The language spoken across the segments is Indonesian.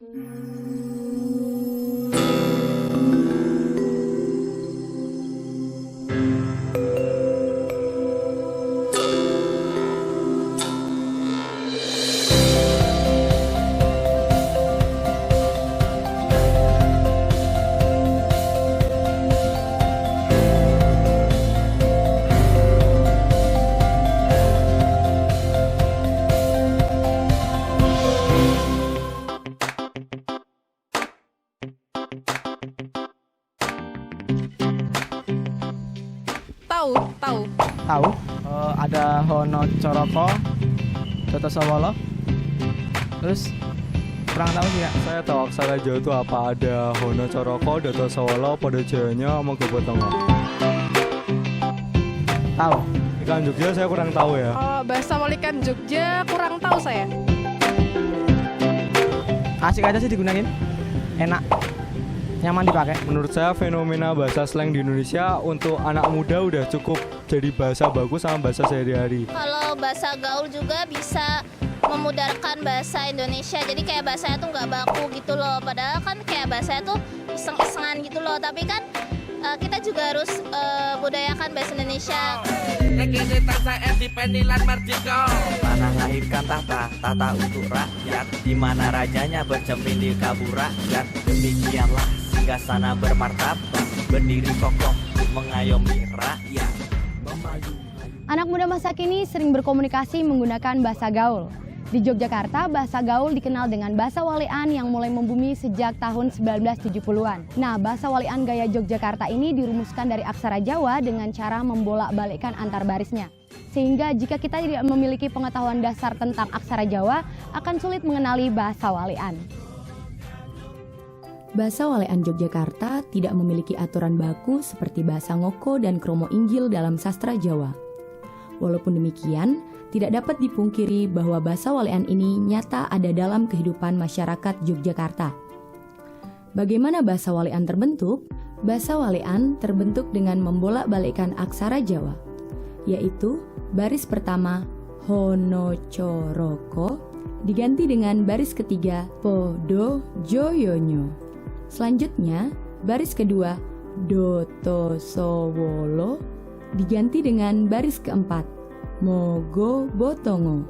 Tahu. Tahu? Ada Hono Coroko, Doto Sawolo. Terus kurang tahu sih ya. Saya tahu aksara Jawa itu apa, ada Hono Coroko, Doto Sawolo, Podo Jayanya, sama Gobotongo. Tahu? Ikan Jogja saya kurang tahu ya. Bahasa Walikan Jogja kurang tahu saya. Asik aja sih digunain. Enak. Nyaman dipakai. Menurut saya fenomena bahasa slang di Indonesia untuk anak muda udah cukup jadi bahasa bagus sama bahasa sehari-hari. Kalau bahasa gaul juga bisa memudarkan bahasa Indonesia. Jadi kayak bahasanya tuh nggak baku gitu loh. Padahal kan kayak bahasanya tuh iseng-isengan gitu loh. Tapi kan kita juga harus budayakan bahasa Indonesia. Tanah lahirkan tata untuk rakyat, di mana rajanya bercermin di kabur rakyat. Demikianlah singgasana bermartabat, berdiri kokoh mengayomi rakyat. Anak muda masa kini sering berkomunikasi menggunakan bahasa gaul. Di Yogyakarta, bahasa gaul dikenal dengan bahasa walian yang mulai membumi sejak tahun 1970-an. Nah, bahasa walian gaya Yogyakarta ini dirumuskan dari aksara Jawa dengan cara membolak-balikkan antar barisnya. Sehingga jika kita tidak memiliki pengetahuan dasar tentang aksara Jawa, akan sulit mengenali bahasa walian. Bahasa walian Yogyakarta tidak memiliki aturan baku seperti bahasa Ngoko dan Kromo Inggil dalam sastra Jawa. Walaupun demikian, tidak dapat dipungkiri bahwa bahasa walian ini nyata ada dalam kehidupan masyarakat Yogyakarta. Bagaimana bahasa walian terbentuk? Bahasa walian terbentuk dengan membolak-balikkan aksara Jawa, yaitu baris pertama Hono Coroko diganti dengan baris ketiga Podo Joyonyo. Selanjutnya, baris kedua Doto Sowolo diganti dengan baris keempat Mogo Botongo,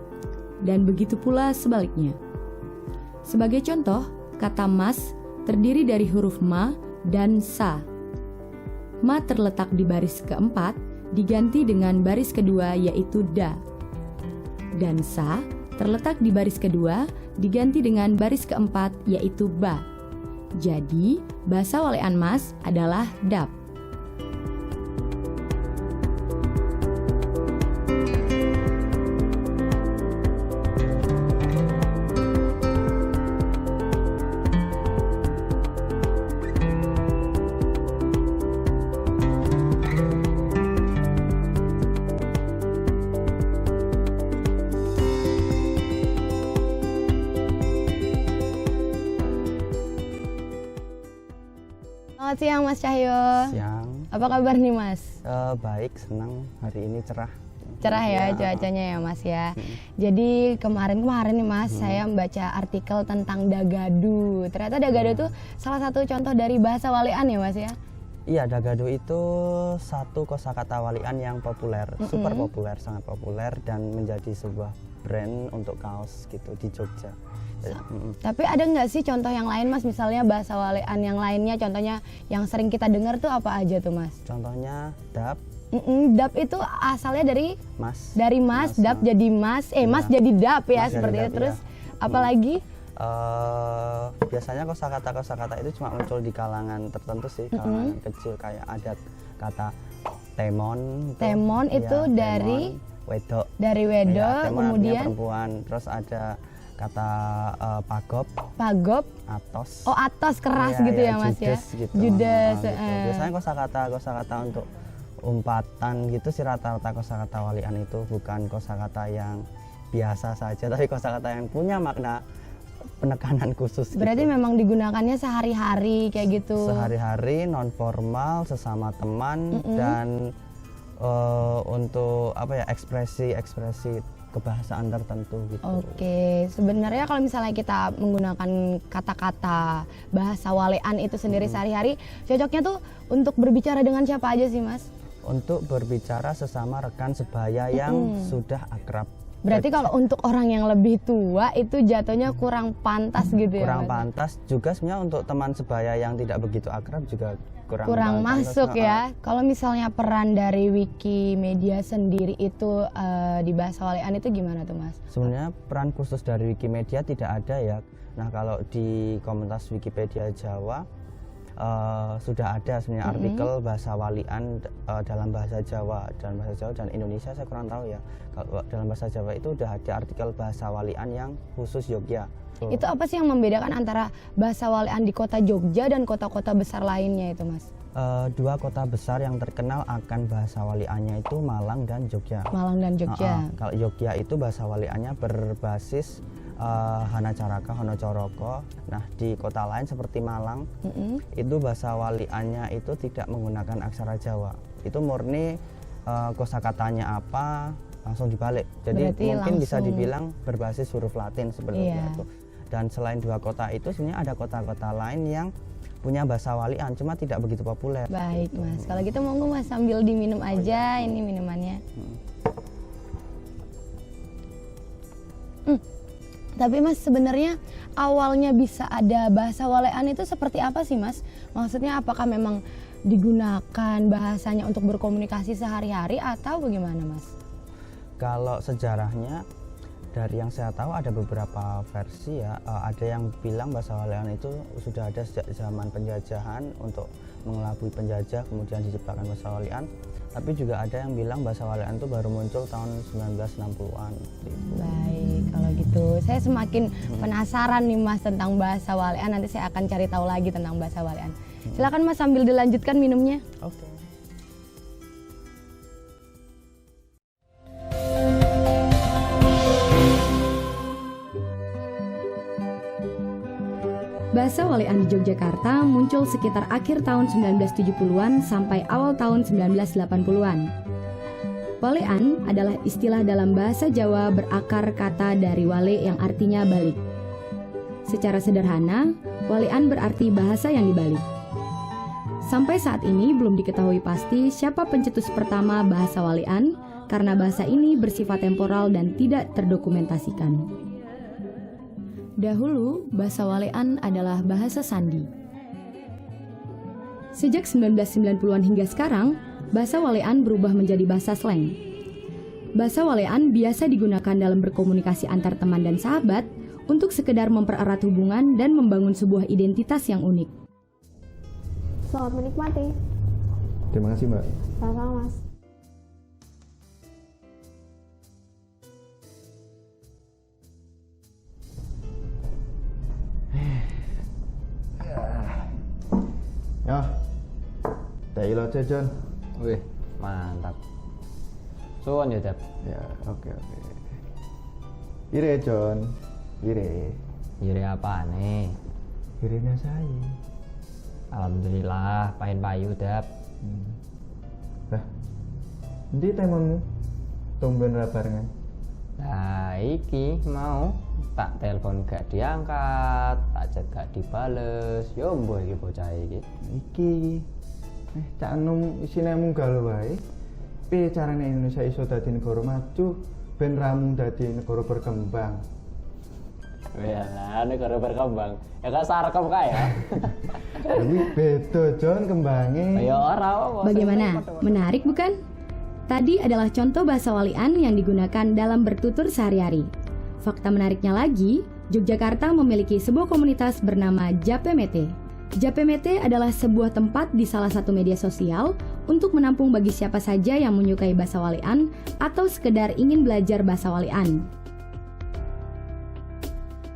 dan begitu pula sebaliknya. Sebagai contoh, kata mas terdiri dari huruf ma dan sa. Ma terletak di baris keempat diganti dengan baris kedua yaitu da. Dan sa terletak di baris kedua diganti dengan baris keempat yaitu ba. Jadi, bahasa walian mas adalah dap. Selamat siang Mas Cahyo. Siang. Apa kabar nih Mas? Baik, senang. Hari ini cerah. Cerah ya cuacanya ya Mas ya. Jadi kemarin nih Mas, saya membaca artikel tentang dagadu. Ternyata dagadu itu salah satu contoh dari bahasa walian ya Mas ya? Iya, dagadu itu satu kosakata walian yang populer, super populer, sangat populer dan menjadi sebuah brand untuk kaos gitu di Jogja. Tapi ada nggak sih contoh yang lain Mas, misalnya bahasa walian yang lainnya, contohnya yang sering kita dengar tuh apa aja tuh Mas? Contohnya dap. Dap itu asalnya dari Mas. Dari mas, dap jadi mas, mas jadi dap ya, Mas seperti jadi itu. dap, Terus ya. apalagi? Biasanya kosakata itu cuma muncul di kalangan tertentu sih, kalangan kecil, kayak ada kata temon. Temon itu dari wedok. Dari wedok, Ya, temon kemudian artinya perempuan. Terus ada kata pagop, atos. Oh atos keras Iya, gitu iya, ya Mas judes, ya. gitu. Judes. Gitu. Biasanya kosakata untuk umpatan gitu sih, rata-rata kosakata walian itu bukan kosakata yang biasa saja, tapi kosakata yang punya makna penekanan khusus. Berarti gitu. memang digunakannya sehari-hari kayak gitu. Sehari-hari, non formal, sesama teman dan untuk apa ya, ekspresi kebahasaan tertentu gitu. Oke, sebenarnya kalau misalnya kita menggunakan kata-kata bahasa walean itu sendiri sehari-hari, cocoknya tuh untuk berbicara dengan siapa aja sih, Mas? Untuk berbicara sesama rekan sebaya yang sudah akrab. Berarti kalau untuk orang yang lebih tua itu jatuhnya kurang pantas gitu ya? Kurang pantas juga sebenarnya untuk teman sebaya yang tidak begitu akrab juga kurang masuk ya. Kalau misalnya peran dari Wikimedia sendiri itu di bahasa walean itu gimana tuh, Mas? Sebenarnya peran khusus dari Wikimedia tidak ada ya. Nah, kalau di komunitas Wikipedia Jawa sudah ada sebenarnya artikel bahasa walian dalam bahasa Jawa dan Indonesia saya kurang tahu ya. Kalau dalam bahasa Jawa itu udah ada artikel bahasa walian yang khusus Jogja. Itu apa sih yang membedakan antara bahasa walean di kota Jogja dan kota-kota besar lainnya itu, Mas? Dua kota besar yang terkenal akan bahasa waliannya itu Malang dan Jogja. Malang dan Jogja. Kalau Jogja itu bahasa waliannya berbasis Hanacaraka, Honocoroko. Nah, di kota lain seperti Malang, itu bahasa waliannya itu tidak menggunakan aksara Jawa. Itu murni kosakatanya apa, langsung dibalik. Jadi berarti mungkin bisa langsung dibilang berbasis huruf Latin sebenarnya itu. Dan selain dua kota itu, sebenarnya ada kota-kota lain yang punya bahasa walian, cuma tidak begitu populer. Baik, Mas. Kalau gitu monggo Mas sambil diminum aja ini minumannya. Tapi Mas, sebenarnya awalnya bisa ada bahasa walean itu seperti apa sih, Mas? Maksudnya apakah memang digunakan bahasanya untuk berkomunikasi sehari-hari atau bagaimana, Mas? Kalau sejarahnya, dari yang saya tahu ada beberapa versi ya. Ada yang bilang bahasa walean itu sudah ada sejak zaman penjajahan untuk mengelabui penjajah, kemudian diciptakan bahasa walean. Tapi juga ada yang bilang bahasa walean itu baru muncul tahun 1960-an. Baik, kalau gitu saya semakin penasaran nih Mas tentang bahasa walean. Nanti saya akan cari tahu lagi tentang bahasa walean. Silakan Mas sambil dilanjutkan minumnya. Oke. Bahasa walean di Yogyakarta muncul sekitar akhir tahun 1970-an sampai awal tahun 1980-an. Walean adalah istilah dalam bahasa Jawa berakar kata dari wale yang artinya balik. Secara sederhana, walean berarti bahasa yang dibalik. Sampai saat ini belum diketahui pasti siapa pencetus pertama bahasa walean karena bahasa ini bersifat temporal dan tidak terdokumentasikan. Dahulu, bahasa walean adalah bahasa sandi. Sejak 1990-an hingga sekarang, bahasa walean berubah menjadi bahasa slang. Bahasa walean biasa digunakan dalam berkomunikasi antar teman dan sahabat untuk sekedar mempererat hubungan dan membangun sebuah identitas yang unik. Selamat menikmati. Terima kasih, Mbak. Sama-sama, Mas. Ya, teh ilo John. Wih, mantap. Suwon ya, Dap. Ya, oke. Ire John, ire. Iri apa nih? Ire biasa aja. Alhamdulillah, pain payu, Dap. Lah, ndi temonmu? Tumben ra barengan. Nah, iki mau tak telepon gak diangkat, tak chat gak dibales. Yo mbuh iki bocah iki. Iki cak enom isine munggal wae. Piye carane Indonesia iso dadi negara maju ben ramu dadi negara berkembang? Walah, negara berkembang. Ya gak sarkem kae ya. Iki beda John kembange. Ya ora apa. Bagaimana? Menarik bukan? Tadi adalah contoh bahasa walean yang digunakan dalam bertutur sehari-hari. Fakta menariknya lagi, Yogyakarta memiliki sebuah komunitas bernama Japemete. Japemete adalah sebuah tempat di salah satu media sosial untuk menampung bagi siapa saja yang menyukai bahasa walean atau sekedar ingin belajar bahasa walean.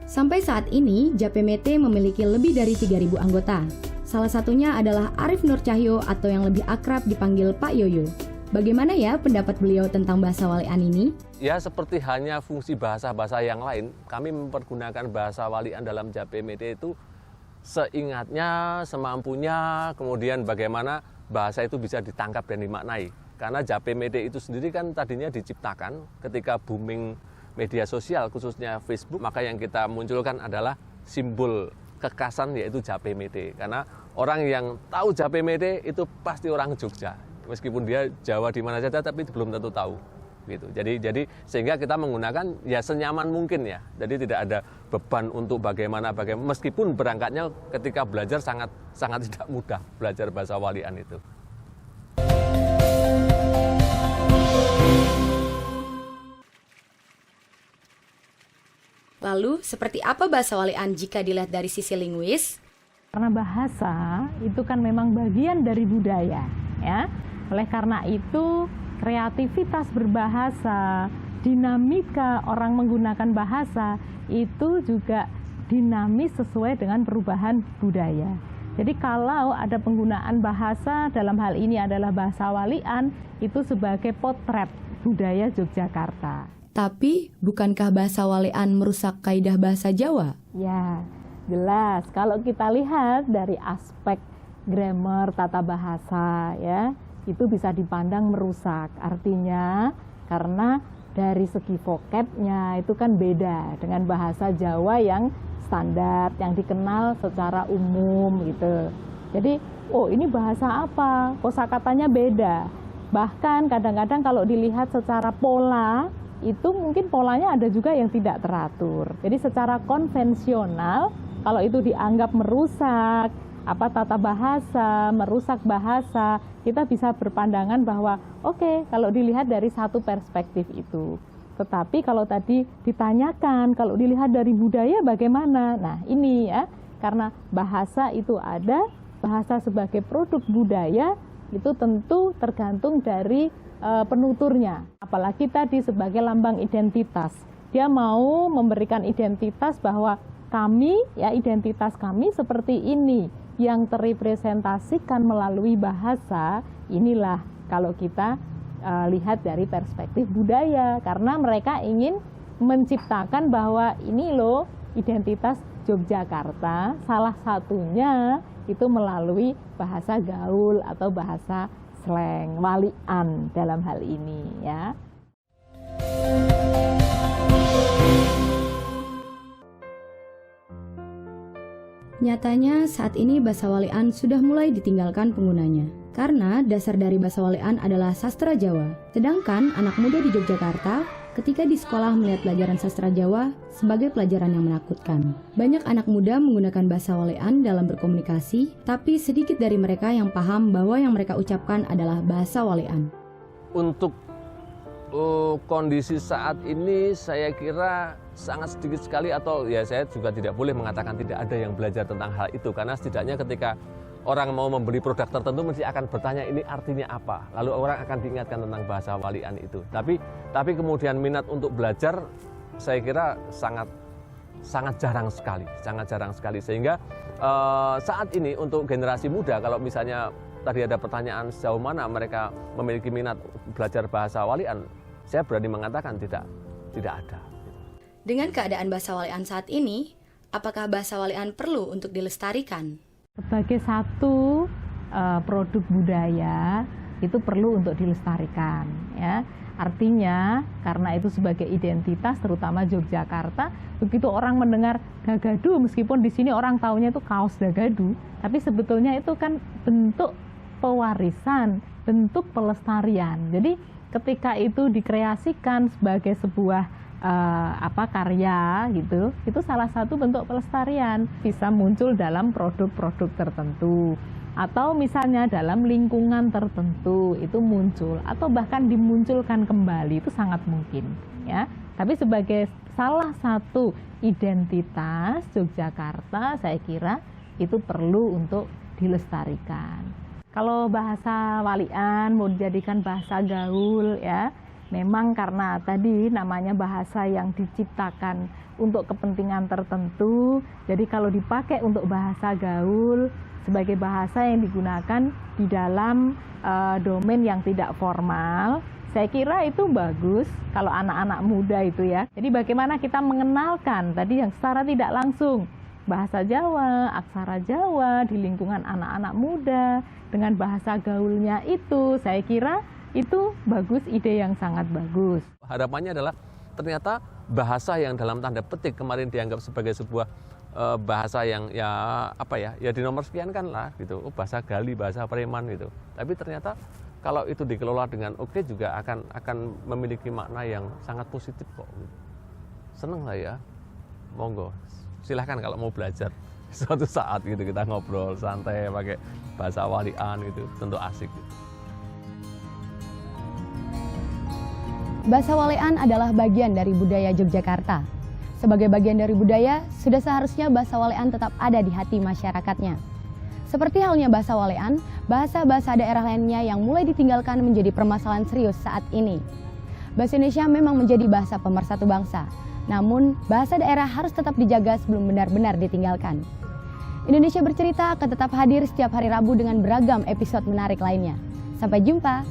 Sampai saat ini, Japemete memiliki lebih dari 3.000 anggota. Salah satunya adalah Arif Nur Cahyo atau yang lebih akrab dipanggil Pak Yoyo. Bagaimana ya pendapat beliau tentang bahasa walean ini? Ya, seperti hanya fungsi bahasa-bahasa yang lain, kami mempergunakan bahasa walian dalam Japemete itu seingatnya, semampunya, kemudian bagaimana bahasa itu bisa ditangkap dan dimaknai. Karena Jape Mede itu sendiri kan tadinya diciptakan ketika booming media sosial, khususnya Facebook, maka yang kita munculkan adalah simbol kekhasan yaitu Jape Mede. Karena orang yang tahu Jape Mede itu pasti orang Jogja, meskipun dia Jawa di mana saja tapi belum tentu tahu. Gitu. Jadi sehingga kita menggunakan ya senyaman mungkin ya. Jadi tidak ada beban untuk bagaimana meskipun berangkatnya ketika belajar sangat tidak mudah belajar bahasa Walian itu. Lalu, seperti apa bahasa Walian jika dilihat dari sisi linguis? Karena bahasa itu kan memang bagian dari budaya, ya. Oleh karena itu, kreativitas berbahasa, dinamika orang menggunakan bahasa itu juga dinamis sesuai dengan perubahan budaya. Jadi kalau ada penggunaan bahasa, dalam hal ini adalah bahasa Walian, itu sebagai potret budaya Yogyakarta. Tapi, bukankah bahasa Walian merusak kaidah bahasa Jawa? Ya, jelas. Kalau kita lihat dari aspek grammar, tata bahasa, ya, itu bisa dipandang merusak. Artinya, karena dari segi vocabnya itu kan beda dengan bahasa Jawa yang standar, yang dikenal secara umum gitu. Jadi, oh ini bahasa apa? Kosakatanya beda. Bahkan kadang-kadang kalau dilihat secara pola, itu mungkin polanya ada juga yang tidak teratur. Jadi secara konvensional, kalau itu dianggap merusak tata bahasa, merusak bahasa, kita bisa berpandangan bahwa oke, kalau dilihat dari satu perspektif itu. Tetapi kalau tadi ditanyakan, kalau dilihat dari budaya bagaimana? Nah ini ya, karena bahasa itu ada, bahasa sebagai produk budaya, itu tentu tergantung dari penuturnya. Apalagi tadi sebagai lambang identitas. Dia mau memberikan identitas bahwa kami, ya identitas kami seperti ini. Yang terrepresentasikan melalui bahasa, inilah kalau kita lihat dari perspektif budaya. Karena mereka ingin menciptakan bahwa ini loh identitas Yogyakarta, salah satunya itu melalui bahasa gaul atau bahasa slang, Walian dalam hal ini ya. Nyatanya saat ini bahasa Walian sudah mulai ditinggalkan penggunanya. Karena dasar dari bahasa Walian adalah sastra Jawa. Sedangkan anak muda di Yogyakarta ketika di sekolah melihat pelajaran sastra Jawa sebagai pelajaran yang menakutkan. Banyak anak muda menggunakan bahasa Walian dalam berkomunikasi, tapi sedikit dari mereka yang paham bahwa yang mereka ucapkan adalah bahasa Walian. Untuk kondisi saat ini saya kira sangat sedikit sekali, atau ya saya juga tidak boleh mengatakan tidak ada yang belajar tentang hal itu, karena setidaknya ketika orang mau membeli produk tertentu mesti akan bertanya ini artinya apa, lalu orang akan diingatkan tentang bahasa Walian itu. Tapi kemudian minat untuk belajar saya kira sangat jarang sekali, sehingga saat ini untuk generasi muda, kalau misalnya tadi ada pertanyaan sejauh mana mereka memiliki minat belajar bahasa Walian, saya berani mengatakan tidak ada. Dengan keadaan bahasa Walian saat ini, apakah bahasa Walian perlu untuk dilestarikan? Sebagai satu produk budaya itu perlu untuk dilestarikan ya. Artinya karena itu sebagai identitas terutama Yogyakarta, begitu orang mendengar Gagadu, meskipun di sini orang taunya itu kaos Gagadu, tapi sebetulnya itu kan bentuk pewarisan, bentuk pelestarian. Jadi ketika itu dikreasikan sebagai sebuah karya gitu, itu salah satu bentuk pelestarian, bisa muncul dalam produk-produk tertentu atau misalnya dalam lingkungan tertentu itu muncul atau bahkan dimunculkan kembali, itu sangat mungkin ya. Tapi sebagai salah satu identitas Yogyakarta, saya kira itu perlu untuk dilestarikan. Kalau bahasa Walian mau dijadikan bahasa gaul ya, memang karena tadi namanya bahasa yang diciptakan untuk kepentingan tertentu, jadi kalau dipakai untuk bahasa gaul sebagai bahasa yang digunakan di dalam domain yang tidak formal, saya kira itu bagus kalau anak-anak muda itu ya. Jadi bagaimana kita mengenalkan tadi yang secara tidak langsung bahasa Jawa, aksara Jawa di lingkungan anak-anak muda dengan bahasa gaulnya itu, saya kira itu bagus, ide yang sangat bagus. Harapannya adalah ternyata bahasa yang dalam tanda petik kemarin dianggap sebagai sebuah bahasa yang ya di nomor sekian kan lah gitu, bahasa gali, bahasa preman gitu. Tapi ternyata kalau itu dikelola dengan oke juga akan memiliki makna yang sangat positif kok. Seneng lah ya, monggo silahkan kalau mau belajar suatu saat gitu, kita ngobrol santai pakai bahasa walian gitu, tentu asik gitu. Bahasa Walean adalah bagian dari budaya Yogyakarta. Sebagai bagian dari budaya, sudah seharusnya bahasa Walean tetap ada di hati masyarakatnya. Seperti halnya bahasa Walean, bahasa-bahasa daerah lainnya yang mulai ditinggalkan menjadi permasalahan serius saat ini. Bahasa Indonesia memang menjadi bahasa pemersatu bangsa, namun bahasa daerah harus tetap dijaga sebelum benar-benar ditinggalkan. Indonesia Bercerita akan tetap hadir setiap hari Rabu dengan beragam episode menarik lainnya. Sampai jumpa!